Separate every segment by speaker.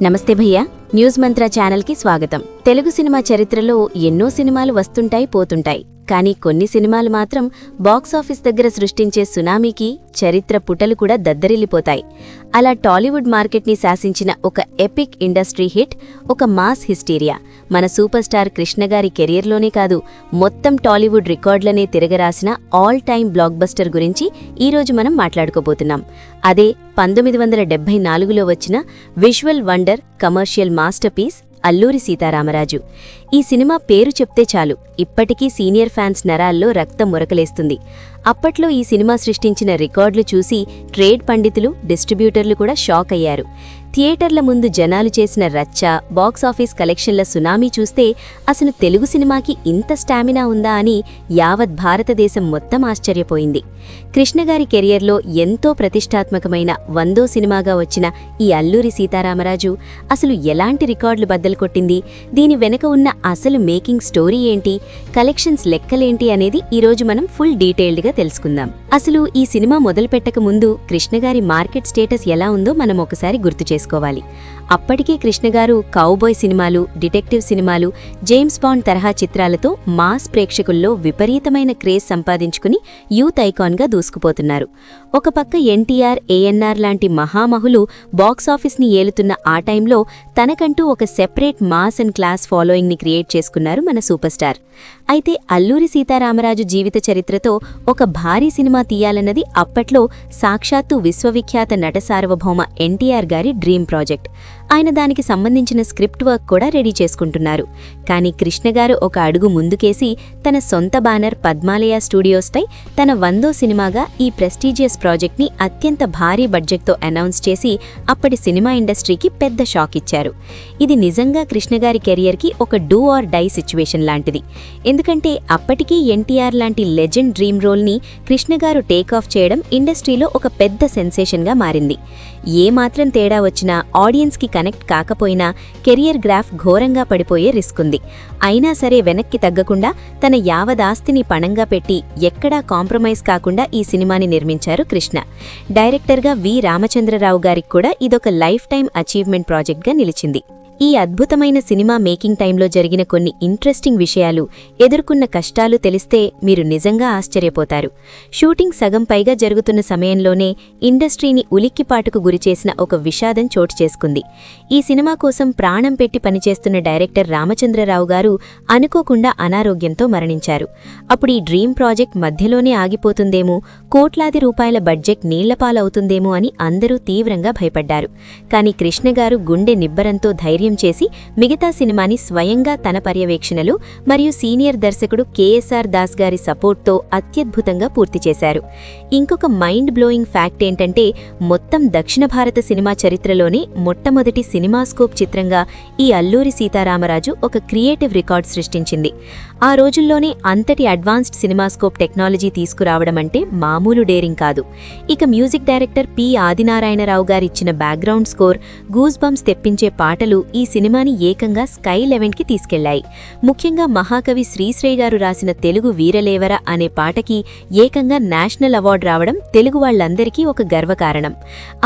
Speaker 1: నమస్తే భయ్యా, న్యూస్ మంత్ర ఛానల్కి స్వాగతం. తెలుగు సినిమా చరిత్రలో ఎన్నో సినిమాలు వస్తుంటాయి పోతుంటాయి, కానీ కొన్ని సినిమాలు మాత్రం బాక్సాఫీస్ దగ్గర సృష్టించే సునామీకి చరిత్ర పుటలు కూడా దద్దరిల్లిపోతాయి. అలా టాలీవుడ్ మార్కెట్ని శాసించిన ఒక ఎపిక్ ఇండస్ట్రీ హిట్, ఒక మాస్ హిస్టీరియా మన సూపర్ స్టార్ కృష్ణగారి కెరియర్లోనే కాదు, మొత్తం టాలీవుడ్ రికార్డులనే తిరగరాసిన ఆల్ టైమ్ బ్లాక్ బస్టర్ గురించి ఈరోజు మనం మాట్లాడుకోబోతున్నాం. అదే 1974లో వచ్చిన visual wonder, commercial masterpiece Alluri Sitaramaraju. ఈ సినిమా పేరు చెప్తే చాలు ఇప్పటికీ సీనియర్ ఫ్యాన్స్ నరాల్లో రక్తం మురకలేస్తుంది. అప్పట్లో ఈ సినిమా సృష్టించిన రికార్డులు చూసి ట్రేడ్ పండితులు, డిస్ట్రిబ్యూటర్లు కూడా షాక్ అయ్యారు. థియేటర్ల ముందు జనాలు చేసిన రచ్చ, బాక్సాఫీస్ కలెక్షన్ల సునామీ చూస్తే అసలు తెలుగు సినిమాకి ఇంత స్టామినా ఉందా అని యావత్ భారతదేశం మొత్తం ఆశ్చర్యపోయింది. కృష్ణగారి కెరియర్లో ఎంతో ప్రతిష్టాత్మకమైన 100వ సినిమాగా వచ్చిన ఈ అల్లూరి సీతారామరాజు అసలు ఎలాంటి రికార్డులు బద్దలుకొట్టింది, దీని వెనక ఉన్న అసలు మేకింగ్ స్టోరీ ఏంటి, కలెక్షన్స్ లెక్కలేంటి అనేది ఈరోజు మనం ఫుల్ డీటెయిల్డ్గా తెలుసుకుందాం. అసలు ఈ సినిమా మొదలుపెట్టక ముందు కృష్ణగారి మార్కెట్ స్టేటస్ ఎలా ఉందో మనం ఒకసారి గుర్తు చేసుకోవాలి. అప్పటికే కృష్ణగారు కౌబాయ్ సినిమాలు, డిటెక్టివ్ సినిమాలు, జేమ్స్ బాండ్ తరహా చిత్రాలతో మాస్ ప్రేక్షకుల్లో విపరీతమైన క్రేజ్ సంపాదించుకుని యూత్ ఐకాన్గా దూసుకుపోతున్నారు. ఒక పక్క ఎన్టీఆర్, ఏఎన్ఆర్ లాంటి మహామహులు బాక్సాఫీస్ని ఏలుతున్న ఆ టైంలో తనకంటూ ఒక సెపరేట్ మాస్ అండ్ క్లాస్ ఫాలోయింగ్ని క్రియేట్ చేసుకున్నారు మన సూపర్ స్టార్. అయితే అల్లూరి సీతారామరాజు జీవిత చరిత్రతో ఒక భారీ సినిమా తీయాలన్నది అప్పట్లో సాక్షాత్తు విశ్వవిఖ్యాత నట సార్వభౌమ ఎన్టీఆర్ గారి డ్రీమ్ ప్రాజెక్ట్. ఆయన దానికి సంబంధించిన స్క్రిప్ట్ వర్క్ కూడా రెడీ చేసుకుంటున్నారు. కానీ కృష్ణగారు ఒక అడుగు ముందుకేసి తన సొంత బ్యానర్ పద్మాలయ స్టూడియోస్పై తన 100వ సినిమాగా ఈ ప్రెస్టీజియస్ ప్రాజెక్ట్ని అత్యంత భారీ బడ్జెట్తో అనౌన్స్ చేసి అప్పటి సినిమా ఇండస్ట్రీకి పెద్ద షాక్ ఇచ్చారు. ఇది నిజంగా కృష్ణగారి కెరియర్కి ఒక డూ ఆర్ డై సిచ్యువేషన్ లాంటిది. ఎందుకంటే అప్పటికీ ఎన్టీఆర్ లాంటి లెజెండ్ డ్రీమ్ రోల్ని కృష్ణగారు టేక్ ఆఫ్ చేయడం ఇండస్ట్రీలో ఒక పెద్ద సెన్సేషన్గా మారింది. ఏమాత్రం తేడా వచ్చినా, ఆడియన్స్కి కనెక్ట్ కాకపోయినా కెరియర్ గ్రాఫ్ ఘోరంగా పడిపోయే రిస్క్ ఉంది. అయినా సరే వెనక్కి తగ్గకుండా తన యావదాస్తిని పణంగా పెట్టి ఎక్కడా కాంప్రమైజ్ కాకుండా ఈ సినిమాని నిర్మించారు కృష్ణ. డైరెక్టర్గా వి రామచంద్రరావు గారికి కూడా ఇదొక లైఫ్ టైం అచీవ్మెంట్ ప్రాజెక్ట్గా నిలిచింది. ఈ అద్భుతమైన సినిమా మేకింగ్ టైంలో జరిగిన కొన్ని ఇంట్రెస్టింగ్ విషయాలు, ఎదుర్కొన్న కష్టాలు తెలిస్తే మీరు నిజంగా ఆశ్చర్యపోతారు. షూటింగ్ సగం పైగా జరుగుతున్న సమయంలోనే ఇండస్ట్రీని ఉలిక్కిపాటుకు గురిచేసిన ఒక విషాదం చోటు చేసుకుంది. ఈ సినిమా కోసం ప్రాణం పెట్టి పనిచేస్తున్న డైరెక్టర్ రామచంద్రరావు గారు అనుకోకుండా అనారోగ్యంతో మరణించారు. అప్పుడు ఈ డ్రీమ్ ప్రాజెక్ట్ మధ్యలోనే ఆగిపోతుందేమో, కోట్లాది రూపాయల బడ్జెట్ నీళ్లపాలవుతుందేమో అని అందరూ తీవ్రంగా భయపడ్డారు. కానీ కృష్ణగారు గుండె నిబ్బరంతో ధైర్యం చేసి మిగతా సినిమాని స్వయంగా తన పర్యవేక్షణలో మరియు సీనియర్ దర్శకుడు కేఎస్ఆర్ దాస్ గారి సపోర్ట్తో అత్యద్భుతంగా పూర్తి చేశారు. ఇంకొక మైండ్ బ్లోయింగ్ ఫ్యాక్ట్ ఏంటంటే, మొత్తం దక్షిణ భారత సినిమా చరిత్రలోనే మొట్టమొదటి సినిమాస్కోప్ చిత్రంగా ఈ అల్లూరి సీతారామరాజు ఒక క్రియేటివ్ రికార్డ్ సృష్టించింది. ఆ రోజుల్లోనే అంతటి అడ్వాన్స్డ్ సినిమాస్కోప్ టెక్నాలజీ తీసుకురావడం అంటే మామూలు డేరింగ్ కాదు. ఇక మ్యూజిక్ డైరెక్టర్ పి ఆదినారాయణరావు గారిచ్చిన బ్యాక్గ్రౌండ్ స్కోర్, గూస్ బంప్స్ తెప్పించే పాటలు ఈ సినిమాని ఏకంగా స్కై లెవెన్కి తీసుకెళ్లాయి. ముఖ్యంగా మహాకవి శ్రీశ్రీ గారు రాసిన తెలుగు వీరలేవర అనే పాటకి ఏకంగా నేషనల్ అవార్డు రావడం తెలుగు వాళ్లందరికీ ఒక గర్వకారణం.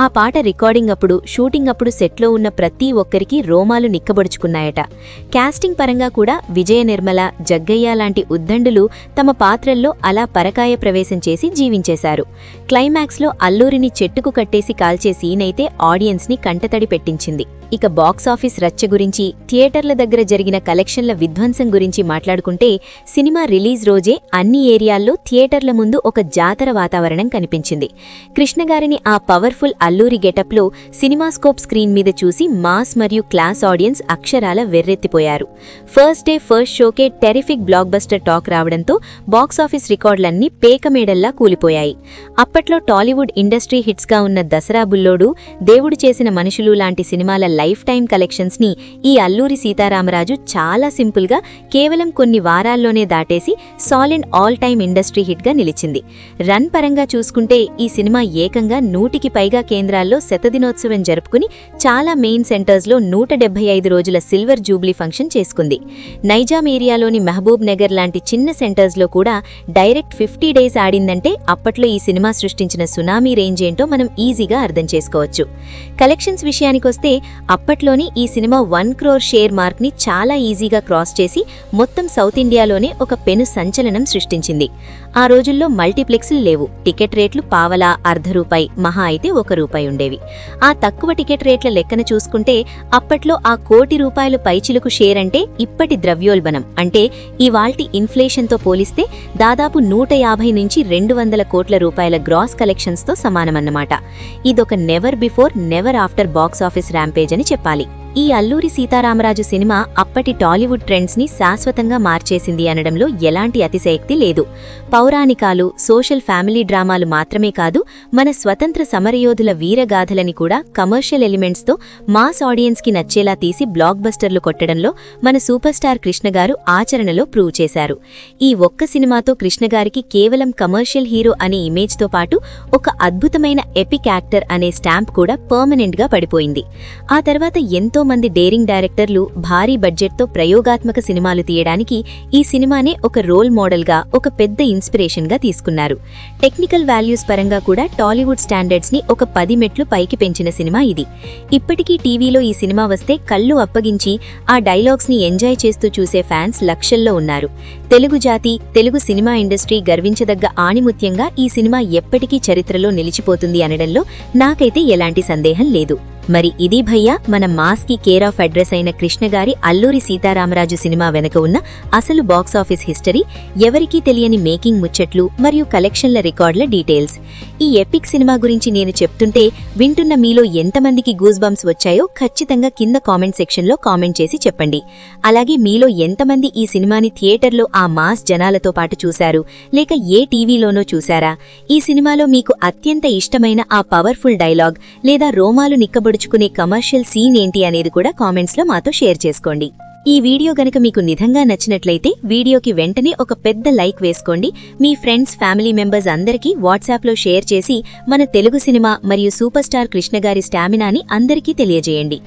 Speaker 1: ఆ పాట రికార్డింగ్ అప్పుడు, షూటింగ్ అప్పుడు సెట్లో ఉన్న ప్రతి ఒక్కరికి రోమాలు నిక్కబొడుచుకున్నాయట. కాస్టింగ్ పరంగా కూడా విజయ నిర్మల, జగ్గయ్య లాంటి ఉద్దండులు తమ పాత్రల్లో అలా పరకాయ ప్రవేశం చేసి జీవించేశారు. క్లైమాక్స్లో అల్లూరిని చెట్టుకు కట్టేసి కాల్చే సీన్ అయితే ఆడియన్స్ని కంటతడి పెట్టించింది. ఇక బాక్సాఫీస్ రచ్చ గురించి, థియేటర్ల దగ్గర జరిగిన కలెక్షన్ల విధ్వంసం గురించి మాట్లాడుకుంటే, సినిమా రిలీజ్ రోజే అన్ని ఏరియాల్లో థియేటర్ల ముందు ఒక జాతర వాతావరణం కనిపించింది. కృష్ణగారిని ఆ పవర్ఫుల్ అల్లూరి గెటప్లో సినిమాస్కోప్ స్క్రీన్ మీద చూసి మాస్ మరియు క్లాస్ ఆడియన్స్ అక్షరాల వెర్రెత్తిపోయారు. ఫస్ట్ డే ఫస్ట్ షోకే టెరిఫిక్ బ్లాక్ బస్టర్ టాక్ రావడంతో బాక్సాఫీస్ రికార్డులన్నీ పేకమేడల్లా కూలిపోయాయి. అప్పట్లో టాలీవుడ్ ఇండస్ట్రీ హిట్స్గా ఉన్న దసరా బుల్లోడు, దేవుడు చేసిన మనుషులు లాంటి సినిమాల లైఫ్ టైం కలెక్షన్స్ కలెక్షన్స్ని ఈ అల్లూరి సీతారామరాజు చాలా సింపుల్గా కేవలం కొన్ని వారాల్లోనే దాటేసి సాలిడ్ ఆల్ టైమ్ ఇండస్ట్రీ హిట్గా నిలిచింది. రన్ పరంగా చూసుకుంటే ఈ సినిమా ఏకంగా 100కి పైగా కేంద్రాల్లో శతదినోత్సవం జరుపుకుని చాలా మెయిన్ సెంటర్స్లో 175 రోజుల సిల్వర్ జూబ్లీ ఫంక్షన్ చేసుకుంది. నైజాం ఏరియాలోని మహబూబ్ నగర్ లాంటి చిన్న సెంటర్స్లో కూడా డైరెక్ట్ 50 డేస్ ఆడిందంటే అప్పట్లో ఈ సినిమా సృష్టించిన సునామీ రేంజ్ ఏంటో మనం ఈజీగా అర్థం చేసుకోవచ్చు. కలెక్షన్స్ విషయానికొస్తే అప్పట్లోని ఈ సినిమా 1 crore షేర్ మార్క్ని చాలా ఈజీగా క్రాస్ చేసి మొత్తం సౌత్ ఇండియాలోనే ఒక పెను సంచలనం సృష్టించింది. ఆ రోజుల్లో మల్టీప్లెక్స్లు లేవు. టికెట్ రేట్లు పావలా, ₹1.50, మహా అయితే ₹1 ఉండేవి. ఆ తక్కువ టికెట్ రేట్ల లెక్కన చూసుకుంటే అప్పట్లో ఆ ₹1 పైచిలుకు షేర్ అంటే ఇప్పటి ద్రవ్యోల్బణం అంటే ఇవాల్టి ఇన్ఫ్లేషన్తో పోలిస్తే దాదాపు 150 నుంచి 200 కోట్ల రూపాయల గ్రాస్ కలెక్షన్స్తో సమానమన్నమాట. ఇదొక never before never after box office rampage అని చెప్పాలి. ఈ అల్లూరి సీతారామరాజు సినిమా అప్పటి టాలీవుడ్ ట్రెండ్స్ని శాశ్వతంగా మార్చేసింది అనడంలో ఎలాంటి అతిశయక్తి లేదు. పౌరాణికాలు, సోషల్ ఫ్యామిలీ డ్రామాలు మాత్రమే కాదు, మన స్వతంత్ర సమరయోధుల వీరగాథలని కూడా కమర్షియల్ ఎలిమెంట్స్తో మాస్ ఆడియన్స్కి నచ్చేలా తీసి బ్లాక్ బస్టర్లు కొట్టడంలో మన సూపర్ స్టార్ కృష్ణగారు ఆచరణలో ప్రూవ్ చేశారు. ఈ ఒక్క సినిమాతో కృష్ణగారికి కేవలం కమర్షియల్ హీరో అనే ఇమేజ్తో పాటు ఒక అద్భుతమైన ఎపిక్ యాక్టర్ అనే స్టాంప్ కూడా పర్మనెంట్గా పడిపోయింది. ఆ తర్వాత ఎంతో మంది డేరింగ్ డైరెక్టర్లు భారీ బడ్జెట్తో ప్రయోగాత్మక సినిమాలు తీయడానికి ఈ సినిమానే ఒక రోల్ మోడల్గా, ఒక పెద్ద ఇన్స్పిరేషన్గా తీసుకున్నారు. టెక్నికల్ వాల్యూస్ పరంగా కూడా టాలీవుడ్ స్టాండర్డ్స్ని ఒక 10 మెట్లు పైకి పెంచిన సినిమా ఇది. ఇప్పటికీ టీవీలో ఈ సినిమా వస్తే కళ్ళు అప్పగించి ఆ డైలాగ్స్ని ఎంజాయ్ చేస్తూ చూసే ఫ్యాన్స్ లక్షల్లో ఉన్నారు. తెలుగు జాతి, తెలుగు సినిమా ఇండస్ట్రీ గర్వించదగ్గ ఆణిముత్యంగా ఈ సినిమా ఎప్పటికీ చరిత్రలో నిలిచిపోతుంది అనడంలో నాకైతే ఎలాంటి సందేహం లేదు. మరి ఇది భయ్యా మన మాస్కి కేర్ ఆఫ్ అడ్రస్ అయిన కృష్ణగారి అల్లూరి సీతారామరాజు సినిమా వెనక ఉన్న అసలు బాక్స్ ఆఫీస్ హిస్టరీ, ఎవరికీ తెలియని మేకింగ్ ముచ్చట్లు మరియు కలెక్షన్ల రికార్డుల డీటెయిల్స్. ఈ ఎపిక్ సినిమా గురించి నేను చెప్తుంటే వింటున్న మీలో ఎంతమందికి గూస్ బంప్స్ వచ్చాయో ఖచ్చితంగా కింద కామెంట్ సెక్షన్లో కామెంట్ చేసి చెప్పండి. అలాగే మీలో ఎంతమంది ఈ సినిమాని థియేటర్లో ఆ మాస్ జనాలతో పాటు చూశారు, లేక ఏ టీవీలోనో చూశారా? ఈ సినిమాలో మీకు అత్యంత ఇష్టమైన ఆ పవర్ఫుల్ డైలాగ్ లేదా రోమాలు నిక్కబొడుచుకునే కమర్షియల్ సీన్ ఏంటి అనేది కూడా కామెంట్స్లో మాతో షేర్ చేసుకోండి. ఈ వీడియో గనక మీకు నిజంగా నచ్చినట్లయితే వీడియోకి వెంటనే ఒక పెద్ద లైక్ వేసుకోండి. మీ ఫ్రెండ్స్, ఫ్యామిలీ మెంబర్స్ అందరికీ వాట్సాప్లో షేర్ చేసి మన తెలుగు సినిమా మరియు సూపర్ స్టార్ కృష్ణగారి స్టామినాని అందరికీ తెలియజేయండి.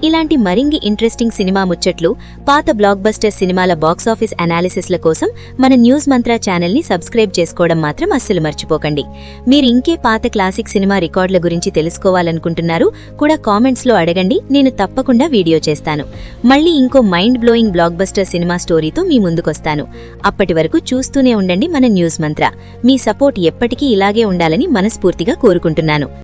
Speaker 1: ఇలాంటి మరిన్ని ఇంట్రెస్టింగ్ సినిమా ముచ్చట్లు, పాత బ్లాక్ బస్టర్ సినిమాల బాక్స్ ఆఫీస్ అనాలిసిస్ల కోసం మన న్యూస్ మంత్రా ఛానల్ని సబ్స్క్రైబ్ చేసుకోవడం మాత్రం అస్సలు మర్చిపోకండి. మీరు ఇంకే పాత క్లాసిక్ సినిమా రికార్డుల గురించి తెలుసుకోవాలనుకుంటున్నారు కూడా కామెంట్స్లో అడగండి, నేను తప్పకుండా వీడియో చేస్తాను. మళ్ళీ ఇంకో మైండ్ బ్లోయింగ్ బ్లాక్ బస్టర్ సినిమా స్టోరీతో మీ ముందుకొస్తాను. అప్పటి వరకు చూస్తూనే ఉండండి మన న్యూస్ మంత్ర. మీ సపోర్ట్ ఎప్పటికీ ఇలాగే ఉండాలని మనస్ఫూర్తిగా కోరుకుంటున్నాను.